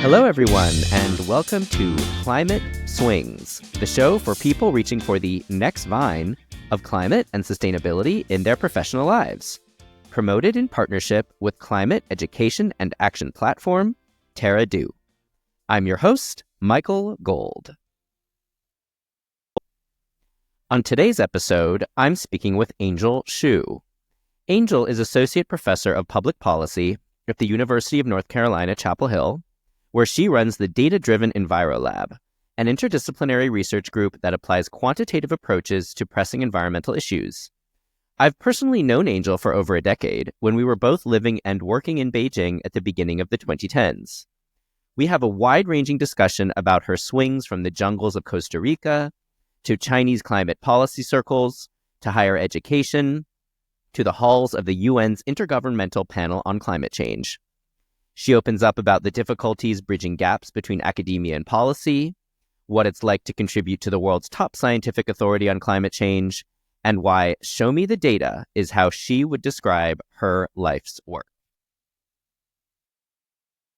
Hello, everyone, and welcome to Climate Swings, the show for people reaching for the next vine of climate and sustainability in their professional lives. Promoted in partnership with climate education and action platform, Terra-Do. I'm your host, Michael Gold. On today's episode, I'm speaking with Angel Hsu. Angel is Associate Professor of Public Policy at the University of North Carolina, Chapel Hill, where she runs the Data-Driven EnviroLab, an interdisciplinary research group that applies quantitative approaches to pressing environmental issues. I've personally known Angel for over a decade, when we were both living and working in Beijing at the beginning of the 2010s. We have a wide-ranging discussion about her swings from the jungles of Costa Rica, to Chinese climate policy circles, to higher education, to the halls of the UN's Intergovernmental Panel on Climate Change. She opens up about the difficulties bridging gaps between academia and policy, what it's like to contribute to the world's top scientific authority on climate change, and why show me the data is how she would describe her life's work.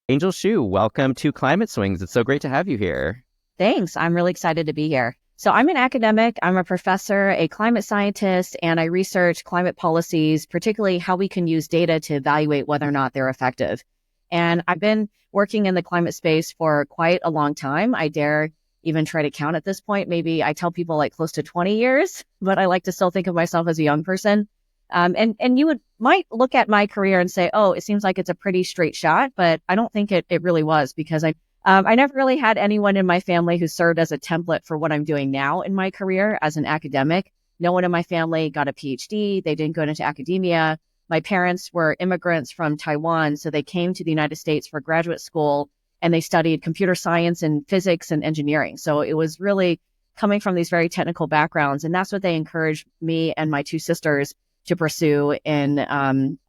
Angel Hsu, welcome to Climate Swings. It's so great to have you here. Thanks. I'm really excited to be here. So I'm an academic, I'm a professor, a climate scientist, and I research climate policies, particularly how we can use data to evaluate whether or not they're effective. And I've been working in the climate space for quite a long time. I dare even try to count at this point. Maybe I tell people like close to 20 years, but I like to still think of myself as a young person. And you might look at my career and say, oh, it seems like it's a pretty straight shot, but I don't think it really was, because I never really had anyone in my family who served as a template for what I'm doing now in my career as an academic. No one in my family got a PhD. They didn't go into academia. My parents were immigrants from Taiwan, so they came to the United States for graduate school, and they studied computer science and physics and engineering. So it was really coming from these very technical backgrounds, and that's what they encouraged me and my two sisters to pursue in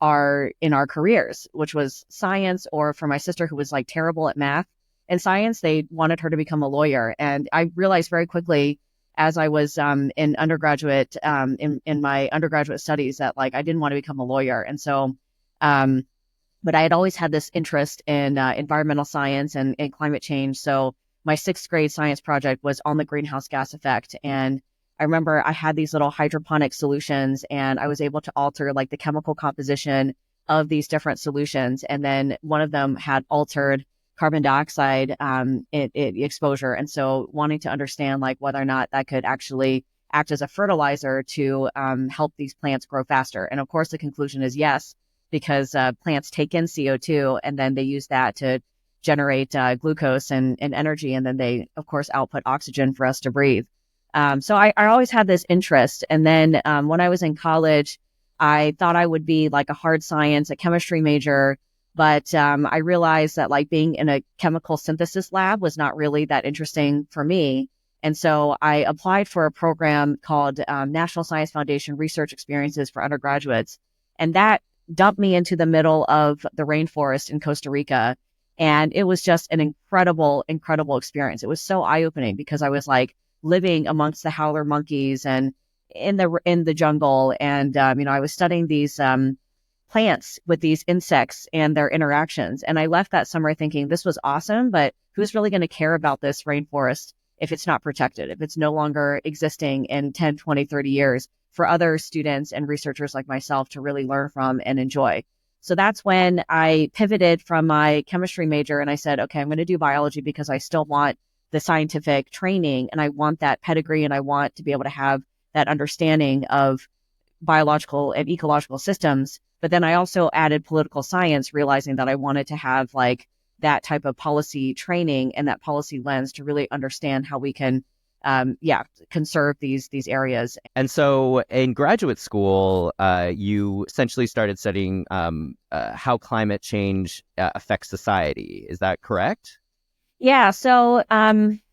our careers, which was science, or for my sister who was like terrible at math and science, they wanted her to become a lawyer. And I realized very quickly as I was in undergraduate, in my undergraduate studies, that like I didn't want to become a lawyer. And so, but I had always had this interest in environmental science and climate change. So my sixth grade science project was on the greenhouse gas effect. And I remember I had these little hydroponic solutions, and I was able to alter like the chemical composition of these different solutions. And then one of them had altered carbon dioxide exposure. And so wanting to understand like whether or not that could actually act as a fertilizer to help these plants grow faster. And of course, the conclusion is yes, because plants take in CO2 and then they use that to generate glucose and energy. And then they, of course, output oxygen for us to breathe. So I always had this interest. And then when I was in college, I thought I would be like a hard science, a chemistry major. But I realized that like being in a chemical synthesis lab was not really that interesting for me. And so I applied for a program called National Science Foundation Research Experiences for Undergraduates. And that dumped me into the middle of the rainforest in Costa Rica. And it was just an incredible, incredible experience. It was so eye-opening because I was like living amongst the howler monkeys and in the jungle. And, I was studying these plants with these insects and their interactions. And I left that summer thinking this was awesome, but who's really going to care about this rainforest if it's not protected, if it's no longer existing in 10, 20, 30 years for other students and researchers like myself to really learn from and enjoy. So that's when I pivoted from my chemistry major and I said, okay, I'm going to do biology because I still want the scientific training and I want that pedigree and I want to be able to have that understanding of biological and ecological systems. But then I also added political science, realizing that I wanted to have like that type of policy training and that policy lens to really understand how we can, conserve these areas. And so in graduate school, you essentially started studying how climate change affects society. Is that correct? Yeah. So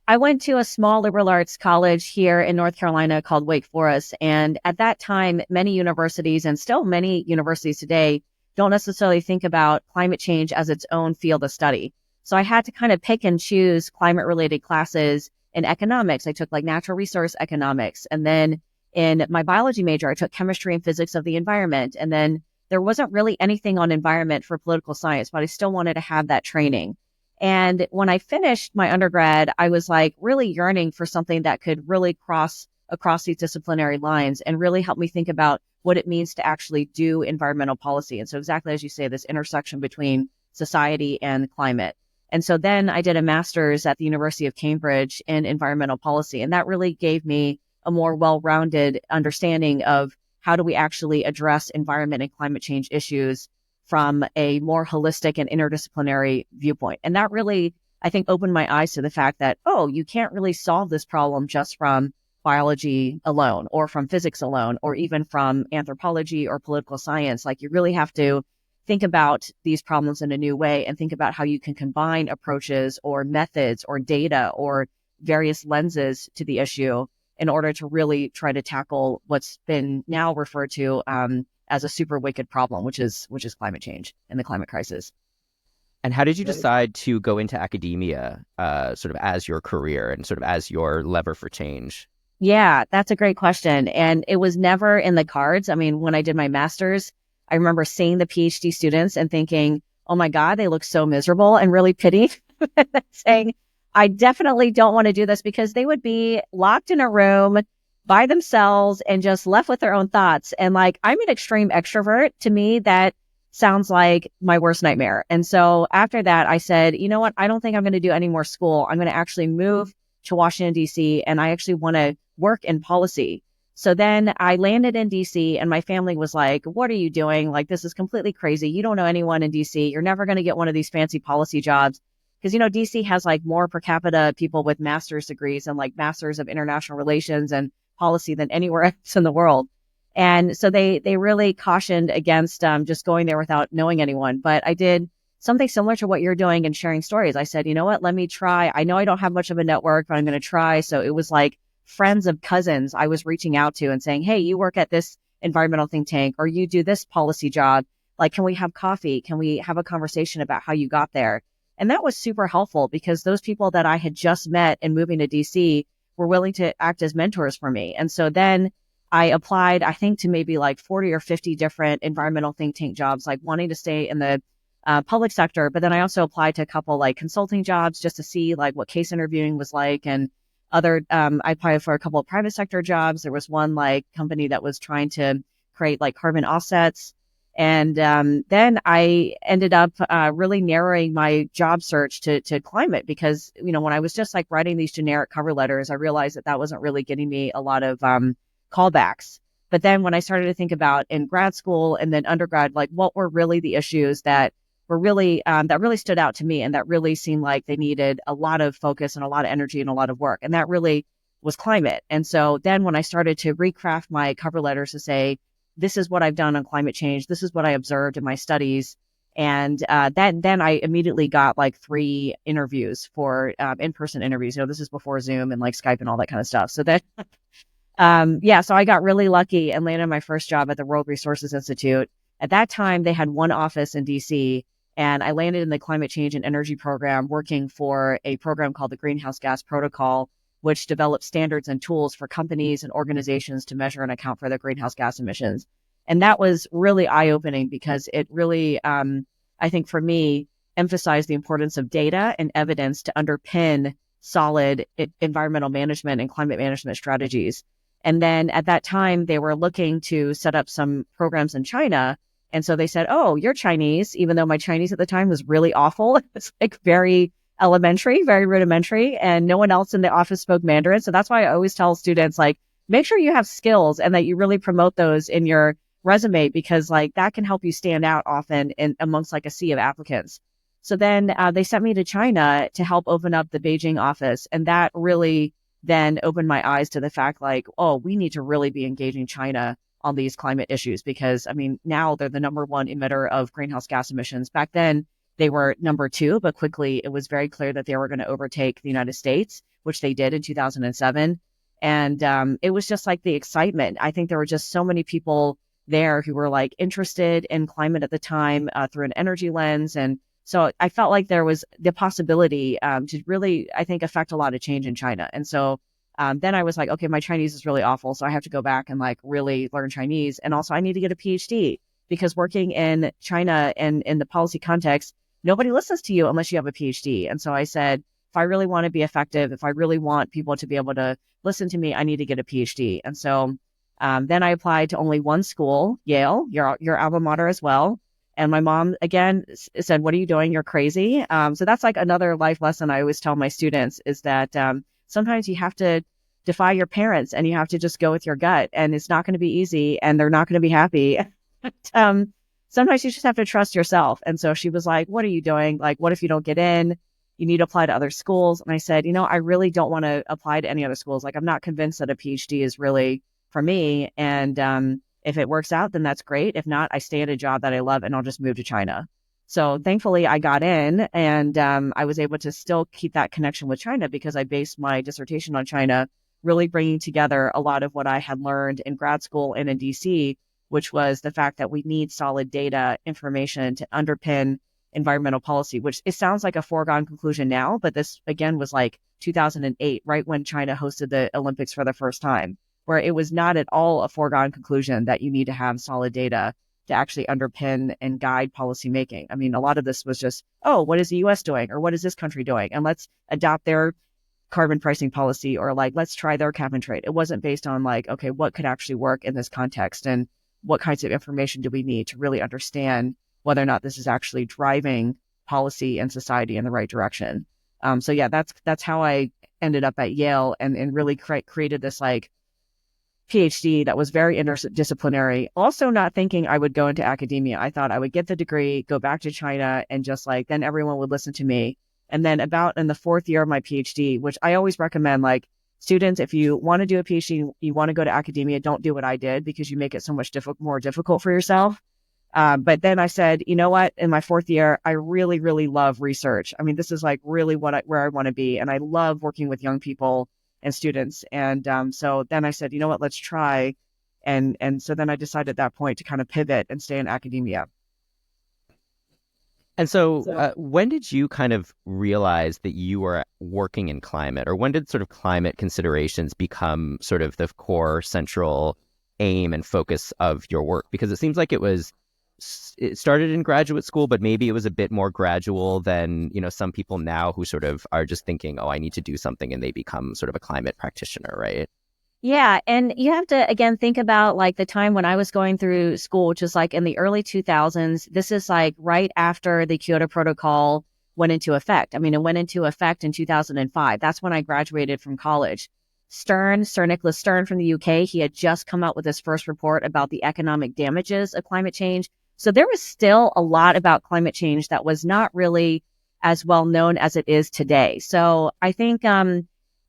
I went to a small liberal arts college here in North Carolina called Wake Forest. And at that time, many universities and still many universities today don't necessarily think about climate change as its own field of study. So I had to kind of pick and choose climate related classes in economics. I took like natural resource economics. And then in my biology major, I took chemistry and physics of the environment. And then there wasn't really anything on environment for political science, but I still wanted to have that training. And when I finished my undergrad, I was like really yearning for something that could really cross across these disciplinary lines and really help me think about what it means to actually do environmental policy. And so exactly as you say, this intersection between society and climate. And so then I did a master's at the University of Cambridge in environmental policy. And that really gave me a more well-rounded understanding of how do we actually address environment and climate change issues from a more holistic and interdisciplinary viewpoint. And that really, I think, opened my eyes to the fact that, oh, you can't really solve this problem just from biology alone or from physics alone or even from anthropology or political science. Like you really have to think about these problems in a new way and think about how you can combine approaches or methods or data or various lenses to the issue in order to really try to tackle what's been now referred to as a super wicked problem, which is climate change and the climate crisis. And how did you decide to go into academia sort of as your career and sort of as your lever for change? Yeah, that's a great question. And it was never in the cards. I mean, when I did my master's, I remember seeing the PhD students and thinking, oh my God, they look so miserable and really pity, saying, I definitely don't want to do this because they would be locked in a room by themselves and just left with their own thoughts. And like, I'm an extreme extrovert. To me, that sounds like my worst nightmare. And so after that, I said, you know what? I don't think I'm going to do any more school. I'm going to actually move to Washington, D.C., and I actually want to work in policy. So then I landed in DC and my family was like, what are you doing? Like, this is completely crazy. You don't know anyone in DC. You're never going to get one of these fancy policy jobs. Because, you know, DC has like more per capita people with master's degrees and like masters of international relations and policy than anywhere else in the world. And so they really cautioned against just going there without knowing anyone. But I did something similar to what you're doing and sharing stories. I said, you know what, let me try. I know I don't have much of a network, but I'm going to try. So it was like friends of cousins I was reaching out to and saying, hey, you work at this environmental think tank or you do this policy job. Like, can we have coffee? Can we have a conversation about how you got there? And that was super helpful because those people that I had just met and moving to DC were willing to act as mentors for me. And so then I applied, I think, to maybe like 40 or 50 different environmental think tank jobs, like wanting to stay in the public sector. But then I also applied to a couple like consulting jobs just to see like what case interviewing was like and other, I applied for a couple of private sector jobs. There was one like company that was trying to create like carbon offsets. And then I ended up really narrowing my job search to climate because, you know, when I was just like writing these generic cover letters, I realized that wasn't really getting me a lot of callbacks. But then when I started to think about in grad school and then undergrad, like what were really the issues that were really that really stood out to me and that really seemed like they needed a lot of focus and a lot of energy and a lot of work. And that really was climate. And so then when I started to recraft my cover letters to say, this is what I've done on climate change, this is what I observed in my studies. And then I immediately got like 3 interviews for in-person interviews. You know, this is before Zoom and like Skype and all that kind of stuff. So that, so I got really lucky and landed my first job at the World Resources Institute. At that time, they had one office in DC. And I landed in the climate change and energy program working for a program called the Greenhouse Gas Protocol, which develops standards and tools for companies and organizations to measure and account for their greenhouse gas emissions. And that was really eye-opening because it really, I think for me, emphasized the importance of data and evidence to underpin solid environmental management and climate management strategies. And then at that time, they were looking to set up some programs in China. And so they said, oh, you're Chinese, even though my Chinese at the time was really awful. It's like very elementary, very rudimentary, and no one else in the office spoke Mandarin. So that's why I always tell students, like, make sure you have skills and that you really promote those in your resume because like that can help you stand out often in amongst like a sea of applicants. So then they sent me to China to help open up the Beijing office. And that really then opened my eyes to the fact like, oh, we need to really be engaging China on these climate issues because, I mean, now they're the number 1 emitter of greenhouse gas emissions. Back then, they were number 2, but quickly it was very clear that they were going to overtake the United States, which they did in 2007. And it was just like the excitement. I think there were just so many people there who were like interested in climate at the time through an energy lens. And so I felt like there was the possibility to really, I think, affect a lot of change in China. And so then I was like, okay, my Chinese is really awful. So I have to go back and like really learn Chinese. And also I need to get a PhD because working in China and in the policy context, nobody listens to you unless you have a PhD. And so I said, if I really want to be effective, if I really want people to be able to listen to me, I need to get a PhD. And so then I applied to only one school, Yale, your alma mater as well. And my mom, again, said, what are you doing? You're crazy. So that's like another life lesson I always tell my students is that sometimes you have to defy your parents and you have to just go with your gut. And it's not going to be easy and they're not going to be happy. But, sometimes you just have to trust yourself. And so she was like, what are you doing? Like, what if you don't get in? You need to apply to other schools. And I said, I really don't want to apply to any other schools. Like, I'm not convinced that a PhD is really for me. And if it works out, then that's great. If not, I stay at a job that I love and I'll just move to China. So thankfully I got in and I was able to still keep that connection with China because I based my dissertation on China, really bringing together a lot of what I had learned in grad school and in DC, which was the fact that we need solid data information to underpin environmental policy, which it sounds like a foregone conclusion now, but this again was like 2008, right when China hosted the Olympics for the first time, where it was not at all a foregone conclusion that you need to have solid data to actually underpin and guide policymaking. I mean, a lot of this was just, oh, what is the US doing? Or what is this country doing? And let's adopt their carbon pricing policy, or like, let's try their cap and trade. It wasn't based on like, okay, what could actually work in this context? And what kinds of information do we need to really understand whether or not this is actually driving policy and society in the right direction? So yeah, that's how I ended up at Yale and really created this like PhD that was very interdisciplinary. Also not thinking I would go into academia. I thought I would get the degree, go back to China, and just like, then everyone would listen to me. And then about in the fourth year of my PhD, which I always recommend, like, students, if you want to do a PhD, you want to go to academia, don't do what I did because you make it so much more difficult for yourself. But then I said, you know what? In my fourth year, I really, really love research. I mean, this is like really where I want to be. And I love working with young people and students. And so then I said, you know what, let's try. And so then I decided at that point to kind of pivot and stay in academia. And so when did you kind of realize that you were working in climate, or when did sort of climate considerations become sort of the core central aim and focus of your work? Because it seems like it started in graduate school, but maybe it was a bit more gradual than, some people now who sort of are just thinking, oh, I need to do something, and they become sort of a climate practitioner, right? Yeah. And you have to, again, think about like the time when I was going through school, which is like in the early 2000s. This is like right after the Kyoto Protocol went into effect. I mean, it went into effect in 2005. That's when I graduated from college. Sir Nicholas Stern from the UK, he had just come out with his first report about the economic damages of climate change. So there was still a lot about climate change that was not really as well known as it is today. So I think,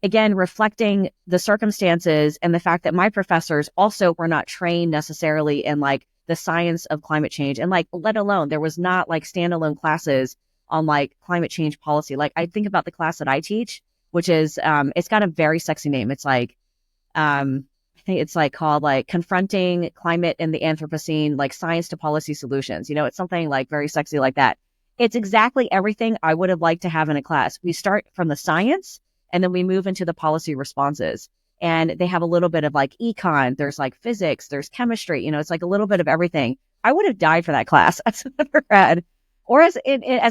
again, reflecting the circumstances and the fact that my professors also were not trained necessarily in like the science of climate change, and like, let alone there was not like standalone classes on like climate change policy. Like, I think about the class that I teach, which is, it's got a very sexy name. It's like, I think it's like called like Confronting Climate in the Anthropocene, like Science to Policy Solutions. It's something like very sexy like that. It's exactly everything I would have liked to have in a class. We start from the science and then we move into the policy responses. And they have a little bit of like econ, there's like physics, there's chemistry, it's like a little bit of everything. I would have died for that class as an undergrad or as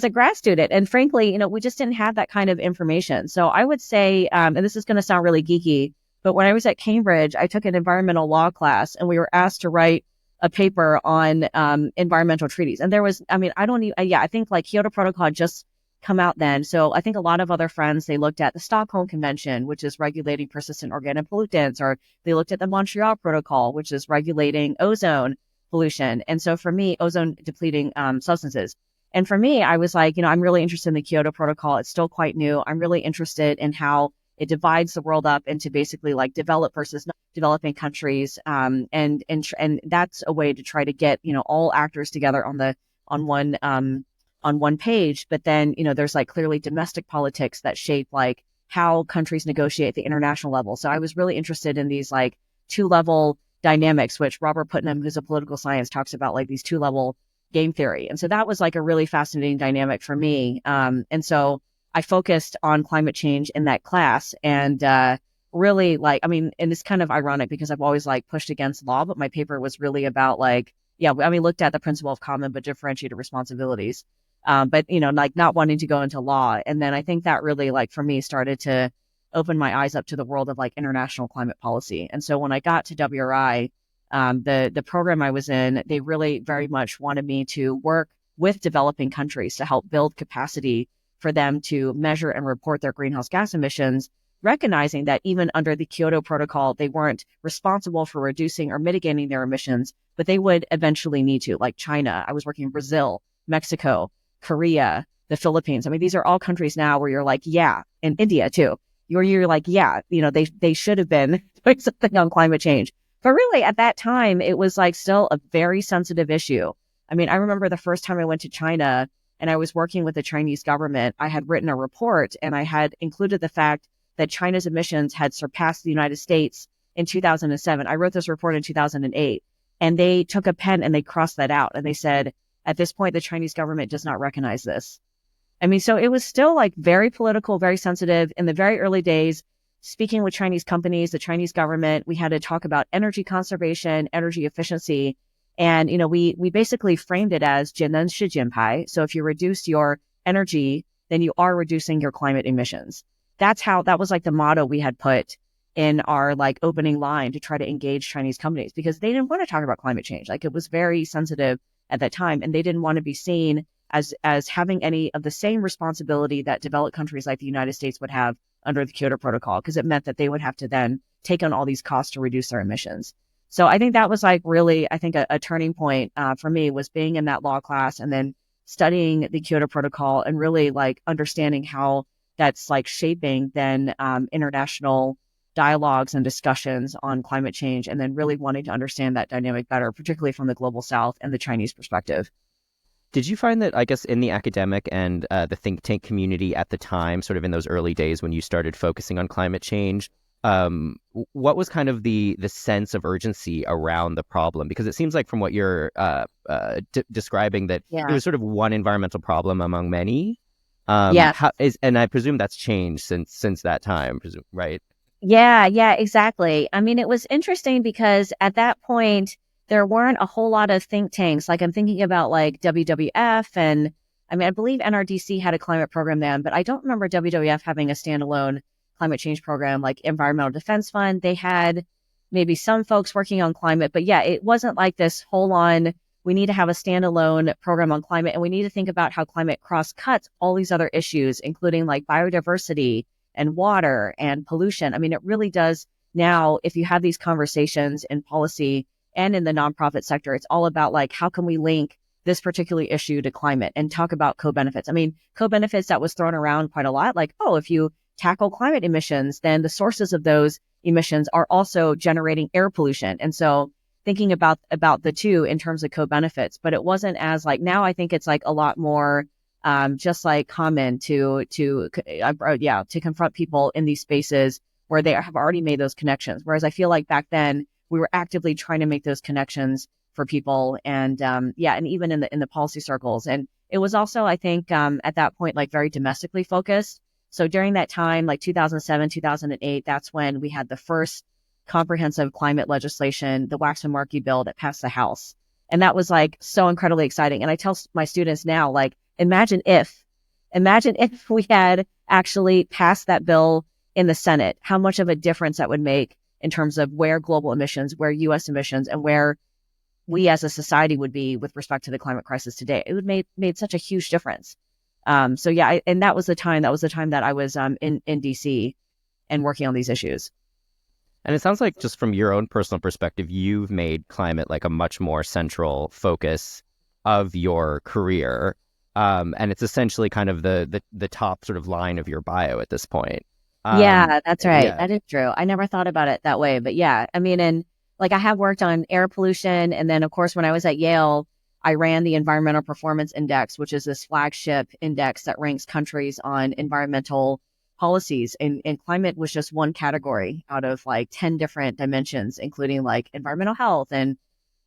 a grad student. And frankly, we just didn't have that kind of information. So I would say, and this is going to sound really geeky, but when I was at Cambridge, I took an environmental law class and we were asked to write a paper on environmental treaties. And there was, I think like Kyoto Protocol had just come out then. So I think a lot of other friends, they looked at the Stockholm Convention, which is regulating persistent organic pollutants, or they looked at the Montreal Protocol, which is regulating ozone pollution. And so for me, ozone depleting substances. And for me, I was like, I'm really interested in the Kyoto Protocol. It's still quite new. I'm really interested in how it divides the world up into basically like developed versus not developing countries. And that's a way to try to get, all actors together on one page. But then, there's like clearly domestic politics that shape like how countries negotiate at the international level. So I was really interested in these like two-level dynamics, which Robert Putnam, who's a political science, talks about like these two-level game theory. And so that was like a really fascinating dynamic for me. And so I focused on climate change in that class and really like, and it's kind of ironic because I've always like pushed against law, but my paper was really about like, looked at the principle of common but differentiated responsibilities. but like not wanting to go into law. And then I think that really, like, for me, started to open my eyes up to the world of like international climate policy. And so when I got to WRI, the program I was in, they really very much wanted me to work with developing countries to help build capacity for them to measure and report their greenhouse gas emissions, recognizing that even under the Kyoto Protocol, they weren't responsible for reducing or mitigating their emissions, but they would eventually need to, like China. I was working in Brazil, Mexico, Korea, the Philippines. I mean, these are all countries now where you're like, yeah, and India too. You're like, yeah, they should have been doing something on climate change. But really, at that time, it was like still a very sensitive issue. I mean, I remember the first time I went to China and I was working with the Chinese government, I had written a report and I had included the fact that China's emissions had surpassed the United States in 2007. I wrote this report in 2008, and they took a pen and they crossed that out. And they said, at this point, the Chinese government does not recognize this. I mean, so it was still like very political, very sensitive in the very early days. Speaking with Chinese companies, the Chinese government, we had to talk about energy conservation, energy efficiency. And, we basically framed it as 节能是减排. So if you reduce your energy, then you are reducing your climate emissions. That was like the motto we had put in our like opening line to try to engage Chinese companies, because they didn't want to talk about climate change. Like, it was very sensitive at that time, and they didn't want to be seen as having any of the same responsibility that developed countries like the United States would have under the Kyoto Protocol, because it meant that they would have to then take on all these costs to reduce their emissions. So I think that was like really, I think a turning point for me, was being in that law class and then studying the Kyoto Protocol and really like understanding how that's like shaping then international dialogues and discussions on climate change, and then really wanting to understand that dynamic better, particularly from the global South and the Chinese perspective. Did you find that, I guess, in the academic and the think tank community at the time, sort of in those early days when you started focusing on climate change, what was kind of the sense of urgency around the problem? Because it seems like from what you're describing that it was sort of one environmental problem among many. And I presume that's changed since that time, right? Yeah, exactly. I mean, it was interesting because at that point, there weren't a whole lot of think tanks. Like, I'm thinking about like WWF, and I mean, I believe NRDC had a climate program then, but I don't remember WWF having a standalone climate change program like Environmental Defense Fund. They had maybe some folks working on climate, but yeah, it wasn't like this whole on, we need to have a standalone program on climate, and we need to think about how climate cross cuts all these other issues, including like biodiversity and water and pollution. I mean, it really does now, if you have these conversations in policy and in the nonprofit sector, it's all about like, how can we link this particular issue to climate and talk about co-benefits? I mean, co-benefits that was thrown around quite a lot, like, oh, if you tackle climate emissions, then the sources of those emissions are also generating air pollution. And so thinking about the two in terms of co-benefits, but it wasn't as like, now I think it's like a lot more just like common to confront people in these spaces where they have already made those connections. Whereas I feel like back then we were actively trying to make those connections for people, and and even in the policy circles. And it was also, I think, at that point, like very domestically focused. So during that time, like 2007, 2008, that's when we had the first comprehensive climate legislation, the Waxman-Markey bill that passed the House. And that was like so incredibly exciting. And I tell my students now, like, imagine if we had actually passed that bill in the Senate, how much of a difference that would make in terms of where global emissions, where U.S. emissions, and where we as a society would be with respect to the climate crisis today. It would made such a huge difference. And that was the time that I was in D.C. and working on these issues. And it sounds like, just from your own personal perspective, you've made climate like a much more central focus of your career. And it's essentially kind of the top sort of line of your bio at this point. Yeah, that's right. Yeah. That is true. I never thought about it that way, but yeah, I mean, and like I have worked on air pollution. And then of course, when I was at Yale, I ran the Environmental Performance Index, which is this flagship index that ranks countries on environmental policies. And climate was just one category out of like 10 different dimensions, including like environmental health and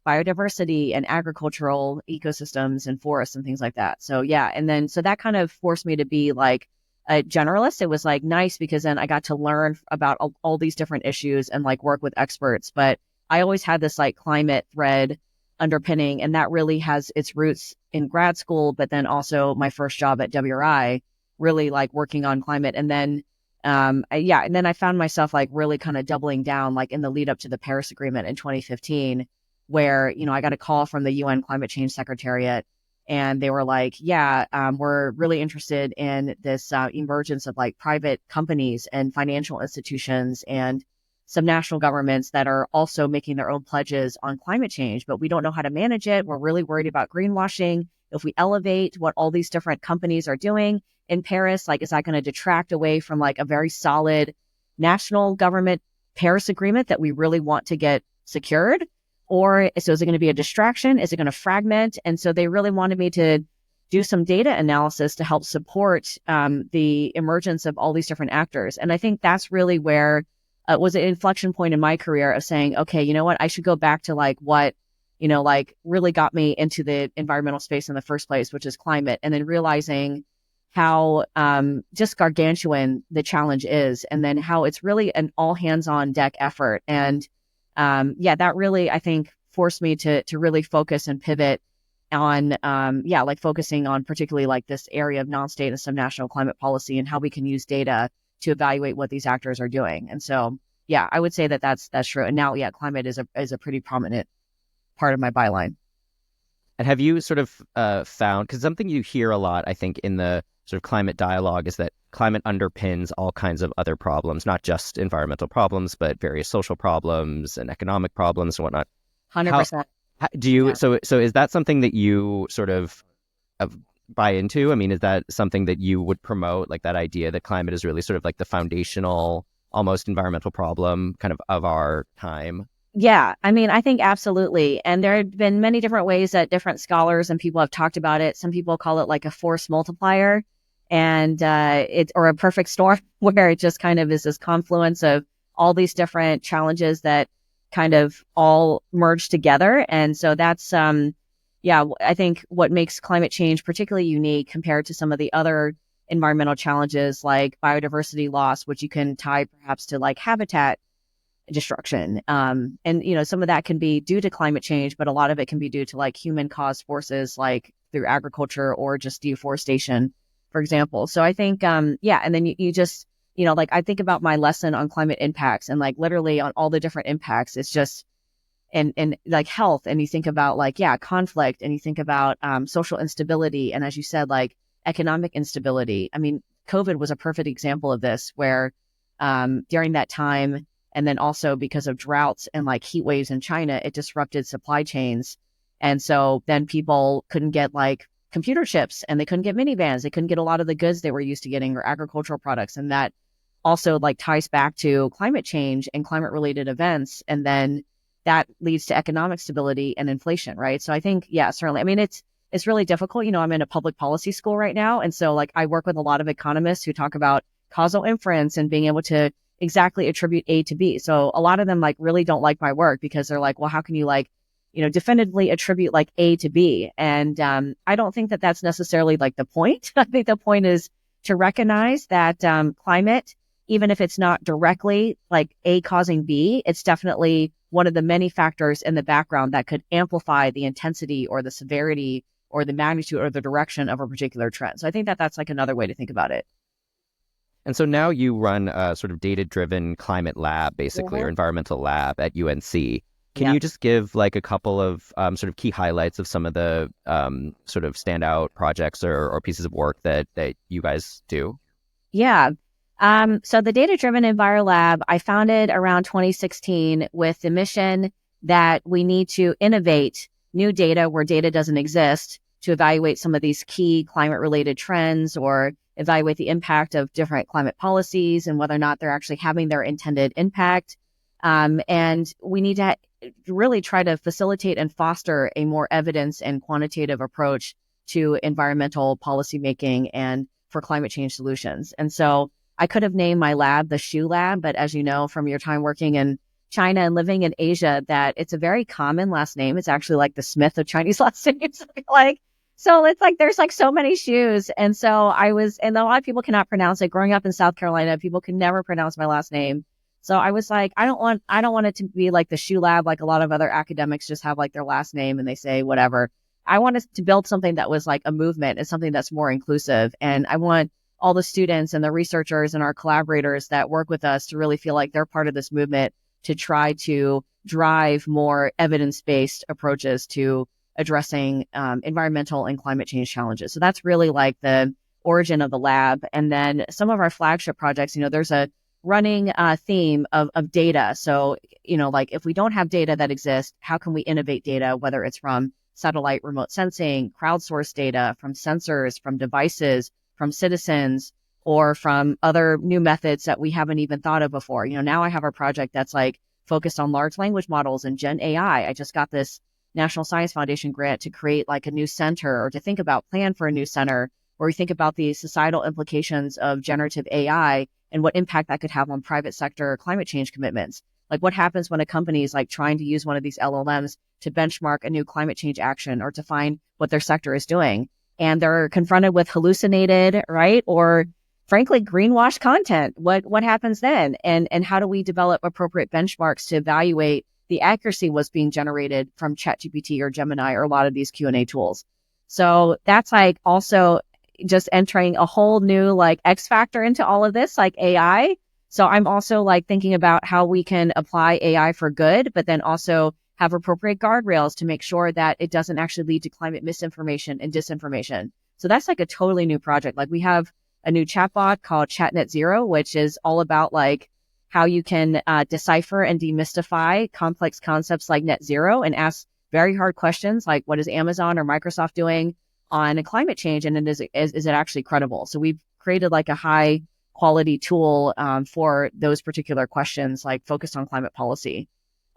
biodiversity and agricultural ecosystems and forests and things like that. So yeah. And then, so that kind of forced me to be like a generalist. It was like nice because then I got to learn about all these different issues and like work with experts. But I always had this like climate thread underpinning. And that really has its roots in grad school, but then also my first job at WRI, really like working on climate. And then, and then I found myself like really kind of doubling down, like in the lead up to the Paris Agreement in 2015, where, I got a call from the UN Climate Change Secretariat. And they were like, we're really interested in this emergence of like private companies and financial institutions and some national governments that are also making their own pledges on climate change, but we don't know how to manage it. We're really worried about greenwashing. If we elevate what all these different companies are doing in Paris, like, is that going to detract away from like a very solid national government Paris agreement that we really want to get secured? Or so is it going to be a distraction? Is it going to fragment? And so they really wanted me to do some data analysis to help support the emergence of all these different actors. And I think that's really where was an inflection point in my career of saying, okay, you know what, I should go back to like what, like really got me into the environmental space in the first place, which is climate. And then realizing how just gargantuan the challenge is, and then how it's really an all hands on deck effort. And that really, I think, forced me to really focus and pivot on, like focusing on particularly like this area of non-state and subnational climate policy and how we can use data to evaluate what these actors are doing. And so, I would say that that's true. And now, climate is a pretty prominent part of my byline. And have you sort of found, because something you hear a lot, I think, in the sort of climate dialogue is that climate underpins all kinds of other problems, not just environmental problems, but various social problems and economic problems and whatnot. 100%. How do you, so is that something that you sort of buy into? I mean, is that something that you would promote, like that idea that climate is really sort of like the foundational, almost environmental problem kind of our time? Yeah, I mean, I think absolutely. And there have been many different ways that different scholars and people have talked about it. Some people call it like a force multiplier, and or a perfect storm, where it just kind of is this confluence of all these different challenges that kind of all merge together. And so that's, I think what makes climate change particularly unique compared to some of the other environmental challenges like biodiversity loss, which you can tie perhaps to like habitat destruction. And, some of that can be due to climate change, but a lot of it can be due to like human caused forces, like through agriculture or just deforestation, for example. So I think, and then you just, like I think about my lesson on climate impacts and like literally on all the different impacts. It's just, and like health, and you think about like, conflict, and you think about social instability. And as you said, like economic instability. I mean, COVID was a perfect example of this, where during that time, and then also because of droughts and like heat waves in China, it disrupted supply chains. And so then people couldn't get like computer chips, and they couldn't get minivans. They couldn't get a lot of the goods they were used to getting, or agricultural products. And that also like ties back to climate change and climate related events. And then that leads to economic stability and inflation, right? So I think, certainly. I mean, it's really difficult. I'm in a public policy school right now. And so like I work with a lot of economists who talk about causal inference and being able to exactly attribute A to B. So a lot of them like really don't like my work, because they're like, well, how can you like, definitively attribute like A to B? And I don't think that that's necessarily like the point. I think the point is to recognize that climate, even if it's not directly like A causing B, it's definitely one of the many factors in the background that could amplify the intensity or the severity or the magnitude or the direction of a particular trend. So I think that that's like another way to think about it. And so now you run a sort of data-driven climate lab, basically, or environmental lab at UNC. Can you just give like a couple of sort of key highlights of some of the sort of standout projects or pieces of work that you guys do? Yeah. So the Data-Driven EnviroLab, I founded around 2016 with the mission that we need to innovate new data where data doesn't exist, to evaluate some of these key climate-related trends, or evaluate the impact of different climate policies and whether or not they're actually having their intended impact. And we need to really try to facilitate and foster a more evidence and quantitative approach to environmental policymaking and for climate change solutions. And so I could have named my lab the Shoe Lab, but as you know from your time working in China and living in Asia, that it's a very common last name. It's actually like the Smith of Chinese last names. So it's like there's like so many shoes. And so and a lot of people cannot pronounce it. Growing up in South Carolina, people can never pronounce my last name. So I was like, I don't want it to be like the shoe lab, like a lot of other academics just have like their last name and they say whatever. I wanted to build something that was like a movement and something that's more inclusive. And I want all the students and the researchers and our collaborators that work with us to really feel like they're part of this movement to try to drive more evidence-based approaches to addressing environmental and climate change challenges. So that's really like the origin of the lab. And then some of our flagship projects, there's a running theme of data. So, like if we don't have data that exists, how can we innovate data, whether it's from satellite remote sensing, crowdsourced data, from sensors, from devices, from citizens, or from other new methods that we haven't even thought of before. Now I have a project that's like focused on large language models and Gen AI. I just got this National Science Foundation grant to create like a new center or to think about plan for a new center where we think about the societal implications of generative AI and what impact that could have on private sector climate change commitments. Like what happens when a company is like trying to use one of these LLMs to benchmark a new climate change action or to find what their sector is doing. And they're confronted with hallucinated, right? Or frankly, greenwash content. What happens then? And how do we develop appropriate benchmarks to evaluate the accuracy was being generated from ChatGPT or Gemini or a lot of these Q&A tools? So that's like also just entering a whole new like X factor into all of this, like AI. So I'm also like thinking about how we can apply AI for good, but then also have appropriate guardrails to make sure that it doesn't actually lead to climate misinformation and disinformation. So that's like a totally new project. Like we have a new chatbot called ChatNet Zero, which is all about like how you can decipher and demystify complex concepts like net zero and ask very hard questions like what is Amazon or Microsoft doing on climate change, and is it actually credible? So we've created like a high quality tool for those particular questions, like focused on climate policy.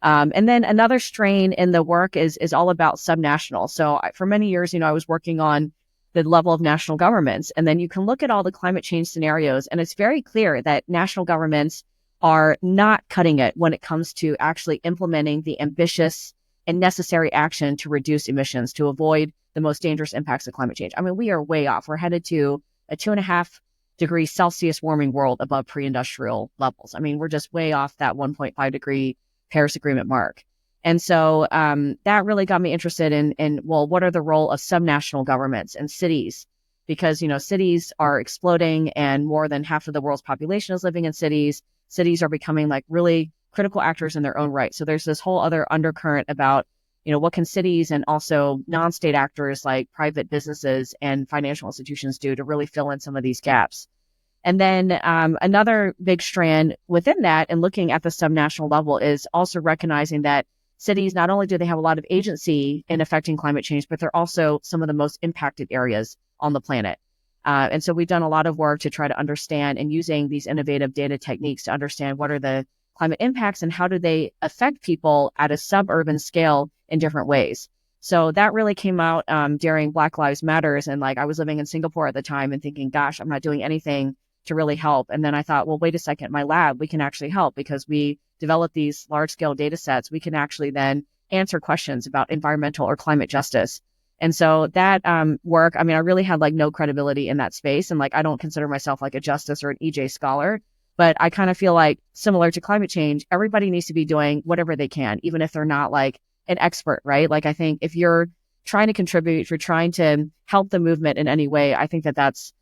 And then another strain in the work is all about subnational. So for many years, I was working on the level of national governments, and then you can look at all the climate change scenarios, and it's very clear that national governments are not cutting it when it comes to actually implementing the ambitious and necessary action to reduce emissions, to avoid the most dangerous impacts of climate change. I mean, we are way off. We're headed to a 2.5-degree Celsius warming world above pre-industrial levels. I mean, we're just way off that 1.5-degree Paris Agreement mark. And so that really got me interested in, well, what are the role of subnational governments and cities? Because, cities are exploding and more than half of the world's population is living in cities. Cities are becoming like really critical actors in their own right. So there's this whole other undercurrent about, what can cities and also non-state actors like private businesses and financial institutions do to really fill in some of these gaps. And then another big strand within that and looking at the subnational level is also recognizing that cities, not only do they have a lot of agency in affecting climate change, but they're also some of the most impacted areas on the planet. And so we've done a lot of work to try to understand and using these innovative data techniques to understand what are the climate impacts and how do they affect people at a suburban scale in different ways. So that really came out during Black Lives Matters. And like I was living in Singapore at the time and thinking, gosh, I'm not doing anything to really help. And then I thought, well, wait a second, my lab, we can actually help because we develop these large scale data sets. We can actually then answer questions about environmental or climate justice. And so that work, I mean, I really had like no credibility in that space. And like, I don't consider myself like a justice or an EJ scholar, but I kind of feel like similar to climate change, everybody needs to be doing whatever they can, even if they're not like an expert, right? Like, I think if you're trying to contribute, if you're trying to help the movement in any way, I think that that's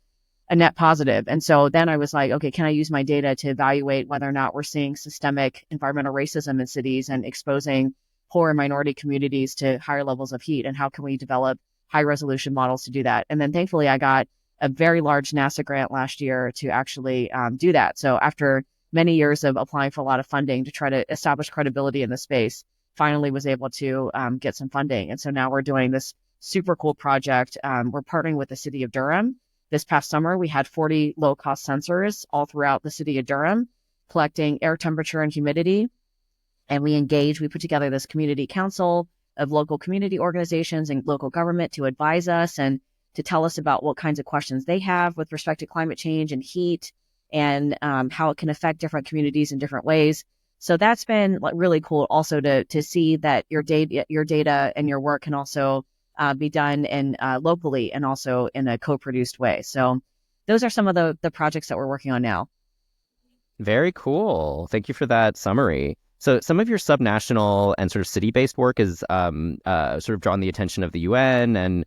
a net positive. And so then I was like, okay, can I use my data to evaluate whether or not we're seeing systemic environmental racism in cities and exposing poor and minority communities to higher levels of heat? And how can we develop high resolution models to do that? And then thankfully, I got a very large NASA grant last year to actually do that. So after many years of applying for a lot of funding to try to establish credibility in the space, finally was able to get some funding. And so now we're doing this super cool project. We're partnering with the city of Durham. This past summer, we had 40 low-cost sensors all throughout the city of Durham, collecting air temperature and humidity. And we put together this community council of local community organizations and local government to advise us and to tell us about what kinds of questions they have with respect to climate change and heat and how it can affect different communities in different ways. So that's been like really cool also to see that your data and your work can also be done in locally and also in a co-produced way. So those are some of the projects that we're working on now. Very cool. Thank you for that summary. So some of your subnational and sort of city-based work is sort of drawn the attention of the UN and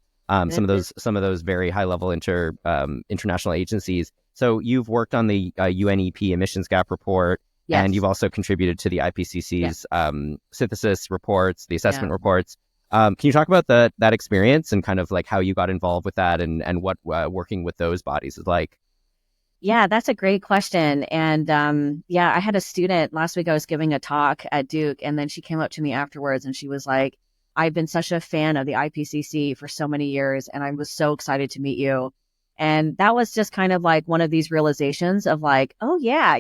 some of those very high-level international agencies. So you've worked on the UNEP emissions gap report, and you've Yes. also contributed to the Yeah. IPCC's synthesis reports, the Yeah. assessment reports. Can you talk about that experience and kind of like how you got involved with that and what working with those bodies is like? Yeah, that's a great question. And yeah, I had a student last week. I was giving a talk at Duke, and then she came up to me afterwards and she was like, I've been such a fan of the IPCC for so many years, and I was so excited to meet you. And that was just kind of like one of these realizations of like, oh, yeah,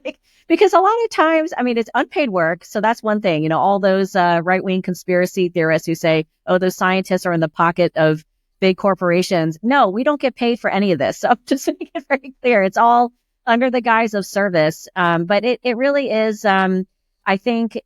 like, because a lot of times, I mean, it's unpaid work. So that's one thing, all those right wing conspiracy theorists who say, oh, those scientists are in the pocket of big corporations. No, we don't get paid for any of this. So just to make it very clear, it's all under the guise of service. But it really is, I think,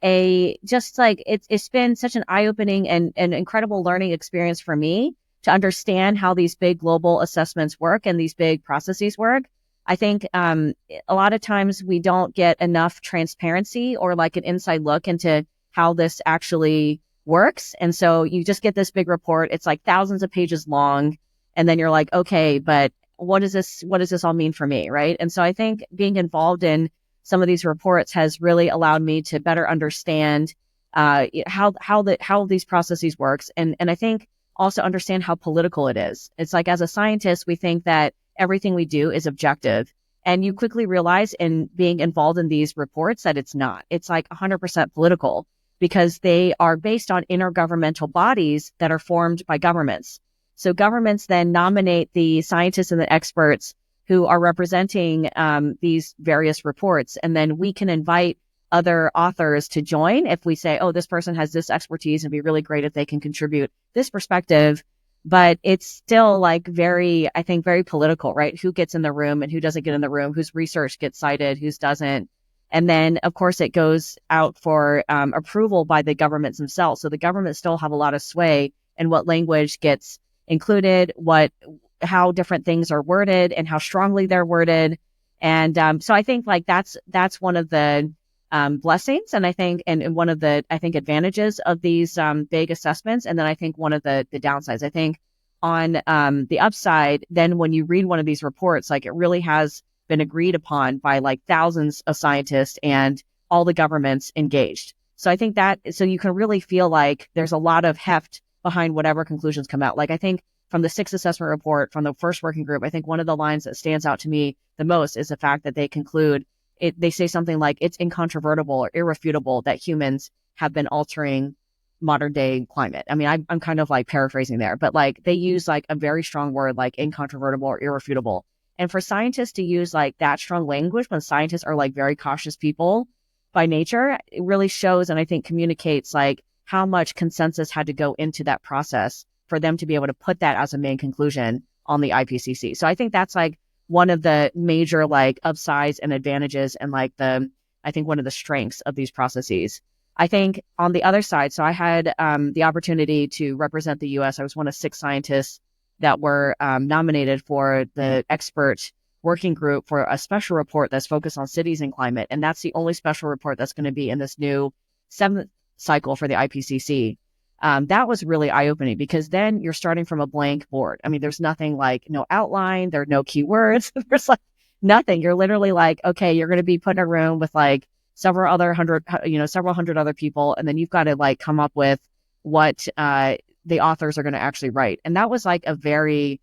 just like it's been such an eye opening and incredible learning experience for me to understand how these big global assessments work and these big processes work. I think a lot of times we don't get enough transparency or like an inside look into how this actually works. And so you just get this big report. It's like thousands of pages long. And then you're like, okay, but what does this all mean for me? Right. And so I think being involved in some of these reports has really allowed me to better understand how these processes works. And I think also understand how political it is. It's like as a scientist, we think that everything we do is objective. And you quickly realize in being involved in these reports that it's not. It's like 100% political because they are based on intergovernmental bodies that are formed by governments. So governments then nominate the scientists and the experts who are representing these various reports. And then we can invite other authors to join if we say, oh, this person has this expertise and it'd be really great if they can contribute this perspective. But it's still like I think very political, right? Who gets in the room and who doesn't get in the room, whose research gets cited, whose doesn't. And then, of course, it goes out for approval by the governments themselves. So the governments still have a lot of sway in what language gets included, how different things are worded, and how strongly they're worded. And so I think like that's one of the blessings, and I think, and one of the advantages of these big assessments. And then I think one of the downsides. I think on the upside, then when you read one of these reports, like it really has been agreed upon by like thousands of scientists and all the governments engaged. So I think so you can really feel like there's a lot of heft behind whatever conclusions come out. Like I think from the sixth assessment report, from the first working group, I think one of the lines that stands out to me the most is the fact that they conclude they say something like it's incontrovertible or irrefutable that humans have been altering modern day climate. I mean, I'm kind of like paraphrasing there, but like they use like a very strong word like incontrovertible or irrefutable. And for scientists to use like that strong language when scientists are like very cautious people by nature, it really shows and I think communicates like how much consensus had to go into that process for them to be able to put that as a main conclusion on the IPCC. So I think that's like one of the major like upsides and advantages and like I think one of the strengths of these processes. I think on the other side, so I had the opportunity to represent the US. I was one of 6 scientists that were nominated for the expert working group for a special report that's focused on cities and climate. And that's the only special report that's going to be in this new 7th cycle for the IPCC. That was really eye-opening because then you're starting from a blank board. I mean, there's nothing like no outline, there are no keywords, there's like nothing. You're literally like, okay, you're going to be put in a room with like several hundred other people, and then you've got to like come up with what the authors are going to actually write. And that was like a very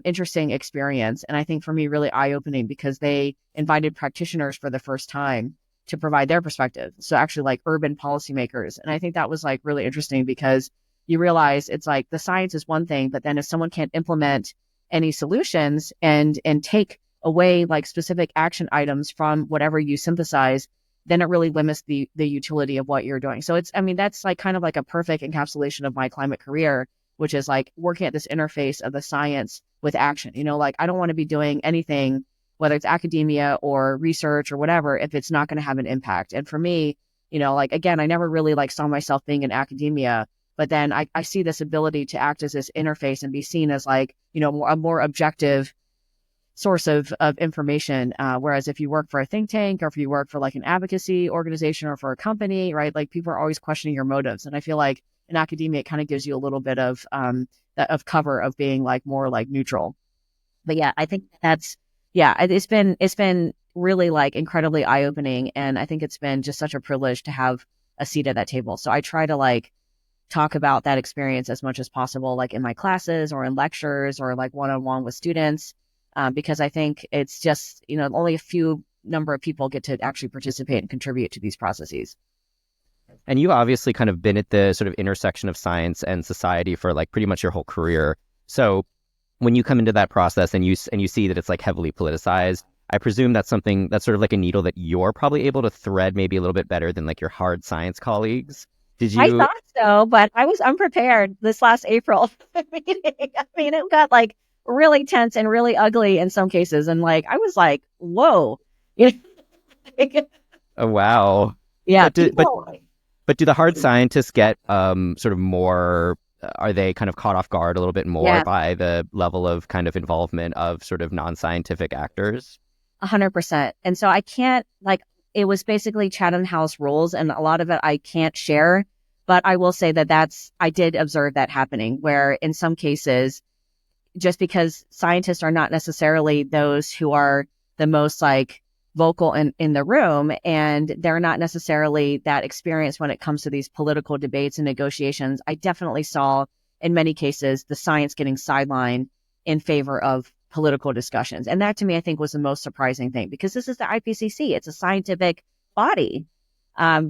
interesting experience. And I think for me, really eye-opening because they invited practitioners for the first time to provide their perspective. So actually like urban policymakers. And I think that was like really interesting because you realize it's like the science is one thing, but then if someone can't implement any solutions and take away like specific action items from whatever you synthesize, then it really limits the utility of what you're doing. So that's like kind of like a perfect encapsulation of my climate career, which is like working at this interface of the science with action. Like I don't want to be doing anything, whether it's academia or research or whatever, if it's not going to have an impact. And for me, like, again, I never really like saw myself being in academia, but then I see this ability to act as this interface and be seen as like, a more objective source of information. Whereas if you work for a think tank or if you work for like an advocacy organization or for a company, right, like people are always questioning your motives. And I feel like in academia, it kind of gives you a little bit of cover of being like more like neutral. But yeah, I think it's been really like incredibly eye opening. And I think it's been just such a privilege to have a seat at that table. So I try to like talk about that experience as much as possible, like in my classes or in lectures or like one-on-one with students. Because I think it's just, only a few number of people get to actually participate and contribute to these processes. And you obviously kind of been at the sort of intersection of science and society for like pretty much your whole career. So when you come into that process and you see that it's like heavily politicized, I presume that's something that's sort of like a needle that you're probably able to thread maybe a little bit better than like your hard science colleagues. I thought so, but I was unprepared this last April meeting. I mean, it got like really tense and really ugly in some cases. And like, I was like, whoa. Oh, wow. Yeah. But do the hard scientists get sort of more, are they kind of caught off guard a little bit more by the level of kind of involvement of sort of non-scientific actors? 100%. And so I can't it was basically Chatham House rules, and a lot of it I can't share, but I will say that I did observe that happening, where in some cases, just because scientists are not necessarily those who are the most like vocal in the room, and they're not necessarily that experienced when it comes to these political debates and negotiations, I definitely saw in many cases the science getting sidelined in favor of political discussions. And that to me, I think was the most surprising thing, because this is the IPCC. It's a scientific body.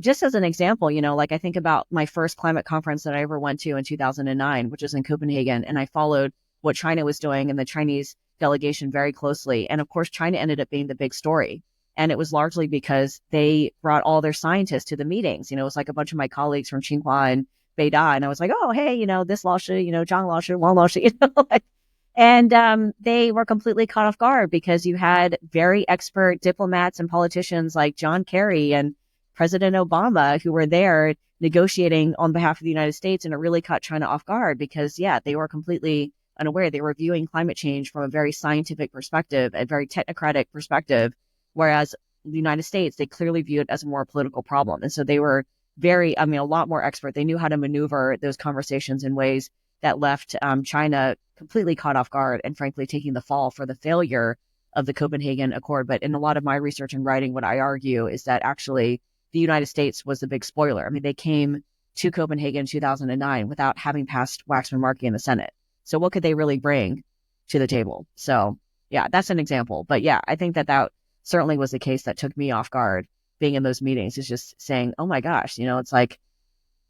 Just as an example, like I think about my first climate conference that I ever went to in 2009, which was in Copenhagen. And I followed what China was doing and the Chinese delegation very closely. And of course, China ended up being the big story. And it was largely because they brought all their scientists to the meetings. It was like a bunch of my colleagues from Tsinghua and Beida. And I was like, oh, hey, this Laoshi, Zhang Laoshi, Wang Laoshi, and they were completely caught off guard because you had very expert diplomats and politicians like John Kerry and President Obama who were there negotiating on behalf of the United States. And it really caught China off guard because, they were completely unaware. They were viewing climate change from a very scientific perspective, a very technocratic perspective, whereas the United States, they clearly viewed it as a more political problem. And so they were a lot more expert. They knew how to maneuver those conversations in ways that left China completely caught off guard and frankly taking the fall for the failure of the Copenhagen Accord. But in a lot of my research and writing, what I argue is that actually the United States was the big spoiler. I mean, they came to Copenhagen in 2009 without having passed Waxman-Markey in the Senate. So what could they really bring to the table? So yeah, that's an example. But yeah, I think that certainly was the case that took me off guard being in those meetings, is just saying, oh my gosh, it's like,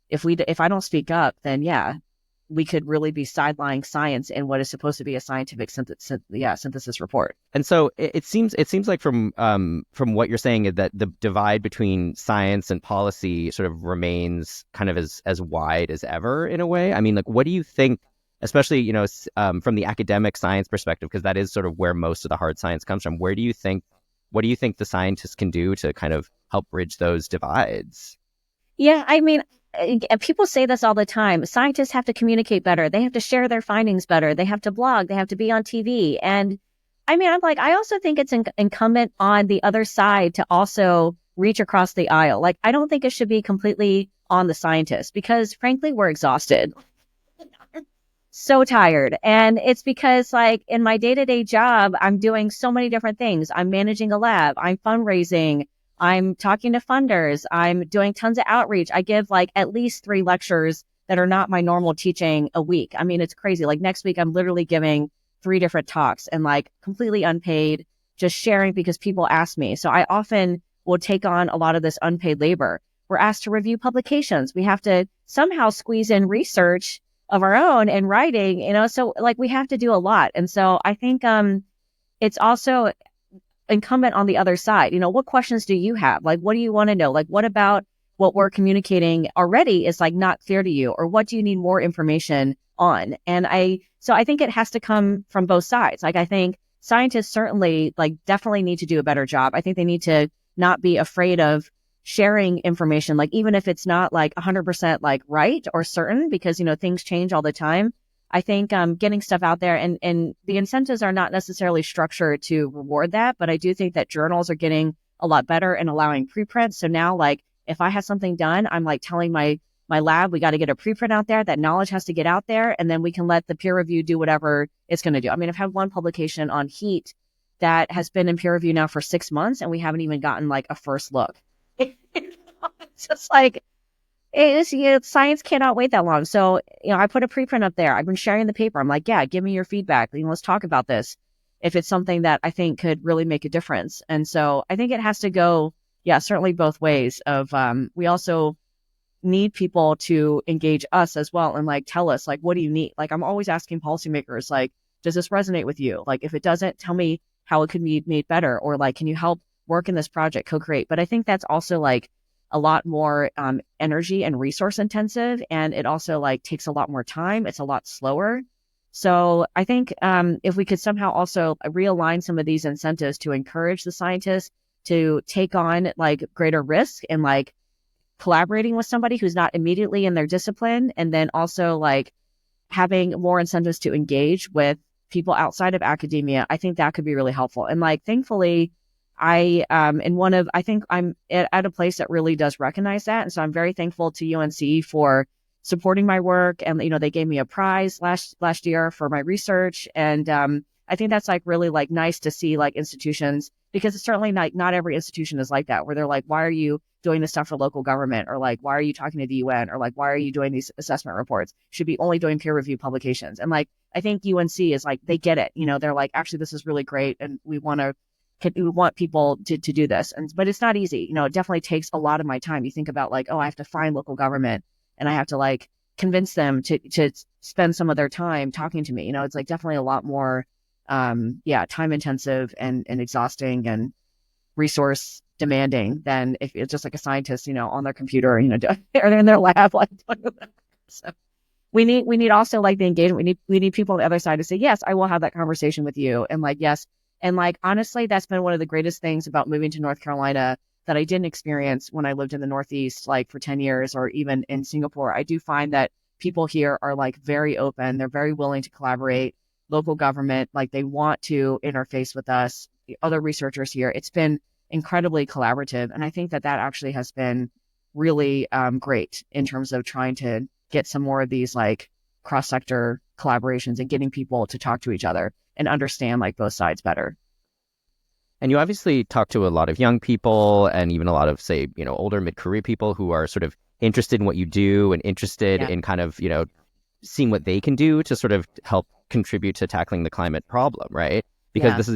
if I don't speak up, then we could really be sidelining science in what is supposed to be a scientific synthesis report. And so it seems like from what you're saying is that the divide between science and policy sort of remains kind of as wide as ever in a way. I mean, like, what do you think, especially, from the academic science perspective, because that is sort of where most of the hard science comes from. What do you think the scientists can do to kind of help bridge those divides? Yeah, I mean, people say this all the time. Scientists have to communicate better. They have to share their findings better. They have to blog. They have to be on TV. And I mean, I also think it's incumbent on the other side to also reach across the aisle. Like, I don't think it should be completely on the scientists because frankly, we're exhausted. So tired. And it's because like in my day-to-day job, I'm doing so many different things. I'm managing a lab. I'm fundraising. I'm talking to funders. I'm doing tons of outreach. I give like at least 3 lectures that are not my normal teaching a week. I mean, it's crazy. Like next week, I'm literally giving 3 different talks and like completely unpaid, just sharing because people ask me. So I often will take on a lot of this unpaid labor. We're asked to review publications. We have to somehow squeeze in research of our own and writing, so like we have to do a lot. And so I think it's also incumbent on the other side. What questions do you have? Like, what do you want to know? Like, what about what we're communicating already is like not clear to you, or what do you need more information on? And I think it has to come from both sides. Like, I think scientists certainly definitely need to do a better job. I think they need to not be afraid of sharing information, like even if it's not like 100% like right or certain, because, things change all the time. I think getting stuff out there, and the incentives are not necessarily structured to reward that, but I do think that journals are getting a lot better and allowing preprints. So now, like, if I have something done, I'm like telling my lab, we got to get a preprint out there. That knowledge has to get out there, and then we can let the peer review do whatever it's going to do. I mean, I've had one publication on heat that has been in peer review now for 6 months, and we haven't even gotten like a first look. It's just like, science cannot wait that long. So, I put a preprint up there. I've been sharing the paper. I'm like, yeah, give me your feedback. Let's talk about this if it's something that I think could really make a difference. And so I think it has to go, yeah, certainly both ways of, we also need people to engage us as well and like tell us, like, what do you need? Like, I'm always asking policymakers, like, does this resonate with you? Like, if it doesn't, tell me how it could be made better, or like, can you help work in this project, co-create? But I think that's also like a lot more energy and resource intensive, and it also like takes a lot more time. It's a lot slower. So I think if we could somehow also realign some of these incentives to encourage the scientists to take on like greater risk and like collaborating with somebody who's not immediately in their discipline, and then also like having more incentives to engage with people outside of academia, I think that could be really helpful. And like, thankfully, I think I'm at a place that really does recognize that. And so I'm very thankful to UNC for supporting my work. And, they gave me a prize last year for my research. And I think that's like really like nice to see like institutions, because it's certainly not every institution is like that, where they're like, why are you doing this stuff for local government? Or like, why are you talking to the UN? Or like, why are you doing these assessment reports? Should be only doing peer review publications. And like, I think UNC is like, they get it. They're like, actually, this is really great. And we want people to do this. But it's not easy. It definitely takes a lot of my time. You think about like, oh, I have to find local government and I have to like convince them to spend some of their time talking to me. It's like definitely a lot more, time intensive and exhausting and resource demanding than if it's just like a scientist, on their computer, or they're in their lab. Like, so we need also like the engagement. We need people on the other side to say, yes, I will have that conversation with you. And like, yes. And like, honestly, that's been one of the greatest things about moving to North Carolina that I didn't experience when I lived in the Northeast, like for 10 years, or even in Singapore. I do find that people here are like very open. They're very willing to collaborate. Local government, like they want to interface with us, the other researchers here. It's been incredibly collaborative. And I think that actually has been really great in terms of trying to get some more of these like cross-sector collaborations and getting people to talk to each other and understand like both sides better. And you obviously talk to a lot of young people and even a lot of, say, older mid-career people who are sort of interested in what you do and interested in kind of, seeing what they can do to sort of help contribute to tackling the climate problem, right? Because this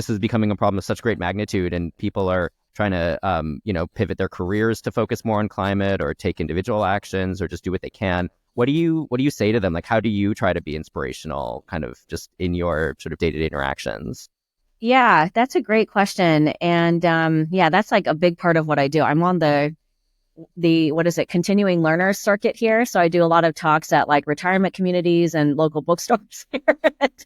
is becoming a problem of such great magnitude, and people are trying to, pivot their careers to focus more on climate, or take individual actions, or just do what they can. What do you say to them? Like, how do you try to be inspirational, kind of just in your sort of day-to-day interactions? Yeah, that's a great question. And that's like a big part of what I do. I'm on the continuing learner circuit here. So I do a lot of talks at like retirement communities and local bookstores here.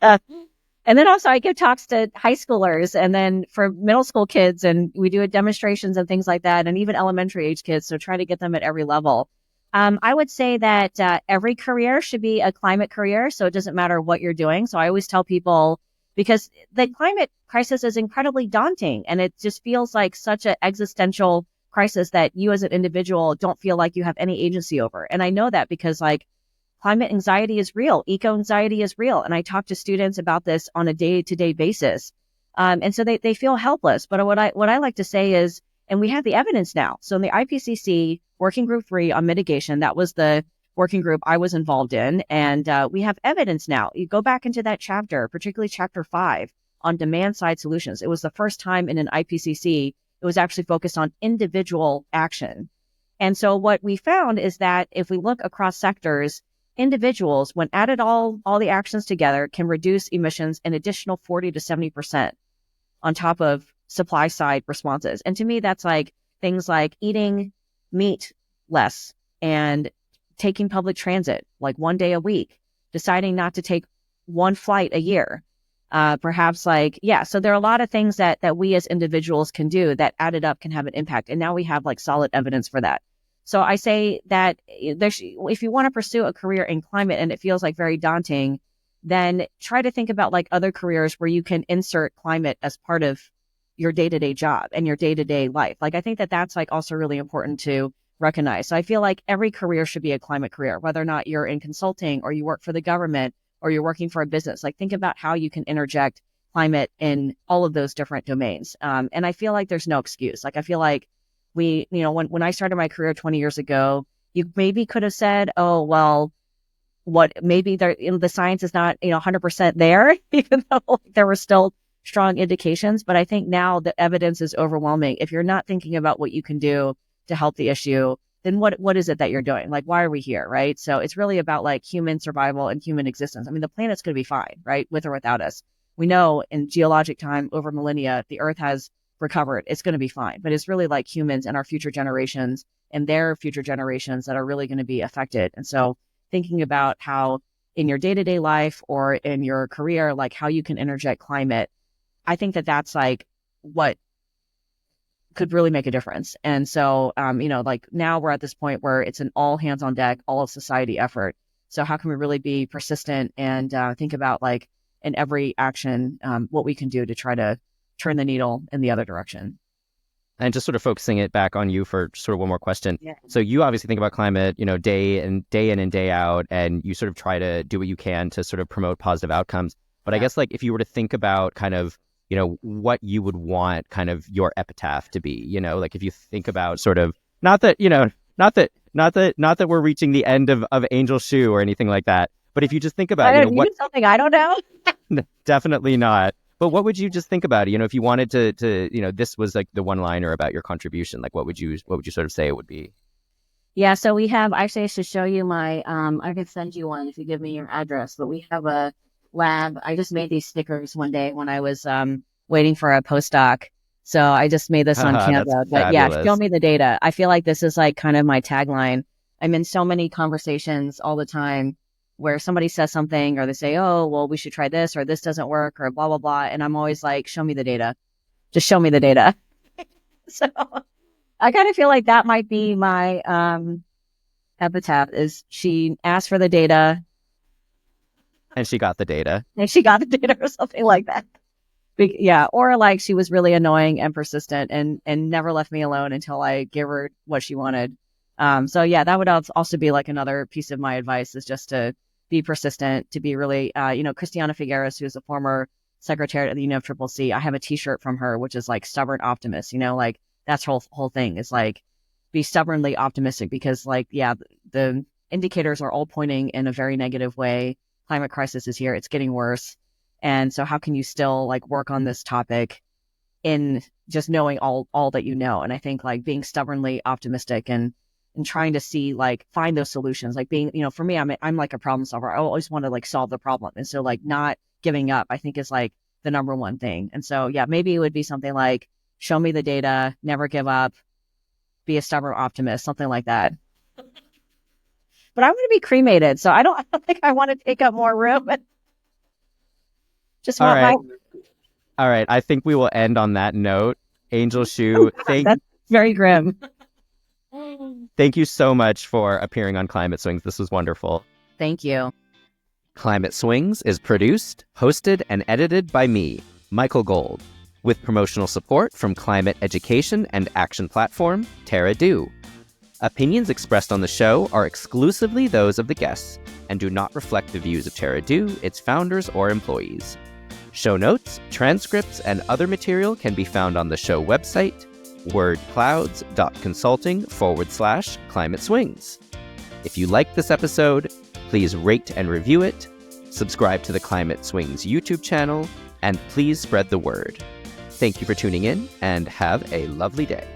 And then also I give talks to high schoolers, and then for middle school kids, and we do demonstrations and things like that, and even elementary age kids. So try to get them at every level. I would say that every career should be a climate career. So it doesn't matter what you're doing. So I always tell people, because the climate crisis is incredibly daunting, and it just feels like such an existential crisis that you as an individual don't feel like you have any agency over. And I know that because like climate anxiety is real, eco anxiety is real. And I talk to students about this on a day-to-day basis. And so they feel helpless. But what I like to say is, and we have the evidence now. So in the IPCC Working Group 3 on mitigation, that was the working group I was involved in. And we have evidence now. You go back into that chapter, particularly chapter 5 on demand side solutions. It was the first time in an IPCC it was actually focused on individual action. And so what we found is that if we look across sectors, individuals, when added all the actions together, can reduce emissions an additional 40 to 70% on top of supply side responses. And to me, that's like things like eating meat less and taking public transit like one day a week, deciding not to take one flight a year. Perhaps so there are a lot of things that we as individuals can do that added up can have an impact. And now we have like solid evidence for that. So I say that if you want to pursue a career in climate and it feels like very daunting, then try to think about like other careers where you can insert climate as part of your day-to-day job and your day-to-day life. Like, I think that that's like also really important to recognize. So I feel like every career should be a climate career, whether or not you're in consulting or you work for the government or you're working for a business. Like, think about how you can interject climate in all of those different domains. And I feel like there's no excuse. Like, I feel like when I started my career 20 years ago, you maybe could have said, oh, well, maybe the science is not 100% there, even though there were still strong indications. But I think now the evidence is overwhelming. If you're not thinking about what you can do to help the issue, then what is it that you're doing? Like, why are we here, right? So it's really about like human survival and human existence. I mean, the planet's going to be fine, right, with or without us. We know in geologic time over millennia, the Earth has recovered. It's going to be fine. But it's really like humans and our future generations and their future generations that are really going to be affected. And so thinking about how in your day-to-day life or in your career, like how you can interject climate, I think that that's like what could really make a difference. And so, like now we're at this point where it's an all hands on deck, all of society effort. So how can we really be persistent and think about like in every action, what we can do to try to turn the needle in the other direction. And just sort of focusing it back on you for sort of one more question. Yeah. So you obviously think about climate, day in and day out, and you sort of try to do what you can to sort of promote positive outcomes. But I guess like if you were to think about kind of, what you would want kind of your epitaph to be, like if you think about sort of not that we're reaching the end of Angel Shoe or anything like that. But if you just think about, what something I don't know. Definitely not. But what would you just think about it? If you wanted to, this was like the one-liner about your contribution, like what would you sort of say it would be? Yeah, so we have, actually I should show you my, I can send you one if you give me your address, but we have a lab. I just made these stickers one day when I was waiting for a postdoc. So I just made this on Canva. But yeah, show me the data. I feel like this is like kind of my tagline. I'm in so many conversations all the time where somebody says something or they say, oh, well, we should try this or this doesn't work or blah, blah, blah. And I'm always like, show me the data. Just show me the data. So I kind of feel like that might be my epitaph is she asked for the data. And she got the data. And she got the data or something like that. Yeah. Or like she was really annoying and persistent and never left me alone until I gave her what she wanted. So yeah, that would also be like another piece of my advice is just to be persistent, to be really, Christiana Figueres, who's a former secretary at the UNFCCC, I have a t-shirt from her, which is like stubborn optimist, like that's her whole thing is like be stubbornly optimistic because like, yeah, the indicators are all pointing in a very negative way. Climate crisis is here. It's getting worse. And so how can you still like work on this topic in just knowing all that you know? And I think like being stubbornly optimistic and trying to see, like, find those solutions, like being, for me, I'm like a problem solver. I always want to like solve the problem. And so like not giving up, I think is like the number one thing. And so, yeah, maybe it would be something like, show me the data, never give up, be a stubborn optimist, something like that. But I'm going to be cremated. So I don't think I want to take up more room. Just want All right. I think we will end on that note. Angel Shoe, that's very grim. Thank you so much for appearing on Climate Swings. This was wonderful. Thank you. Climate Swings is produced, hosted, and edited by me, Michael Gold, with promotional support from climate education and action platform, TerraDo. Opinions expressed on the show are exclusively those of the guests and do not reflect the views of TerraDo, its founders, or employees. Show notes, transcripts, and other material can be found on the show website, wordclouds.consulting/climate swings. If you liked this episode, please rate and review it, subscribe to the Climate Swings YouTube channel, and please spread the word. Thank you for tuning in and have a lovely day.